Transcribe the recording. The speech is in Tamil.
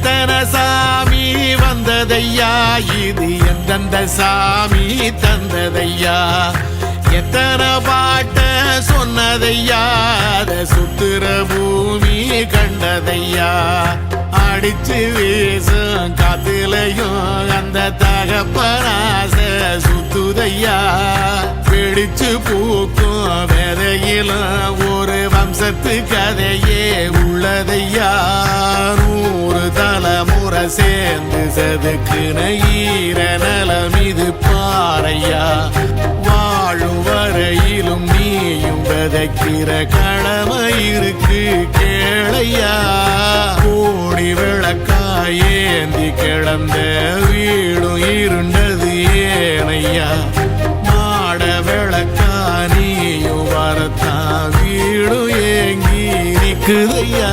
எத்தனை சாமி வந்ததையா, இது எந்தெந்த சாமி தந்ததையா, எத்தனை பாட்ட சொன்னதையா, அத சுத்துற பூமி கண்டதையா, அடிச்சு வீசும் காத்துலையும் அந்த தகப்பனாச சுத்துதையா, பிடிச்சு பூக்கும் விதையிலும் ஒரு வம்சத்து கதையே உள்ளதையா, 100 தலைமுறை சேர்ந்து செதுக்குன ஈர நலம் இது பாறையா, வாழும் வரையிலும் நீயும் விதைக்கிற கடமை இருக்கு கேளையா, கோடி விளக்காயேந்தி கிடந்த வீடும் இருண்டது ஏனையா, மாட விளக்கா நீயும் வரத்தான் வீடும் ஏங்கி நிக்குதையா.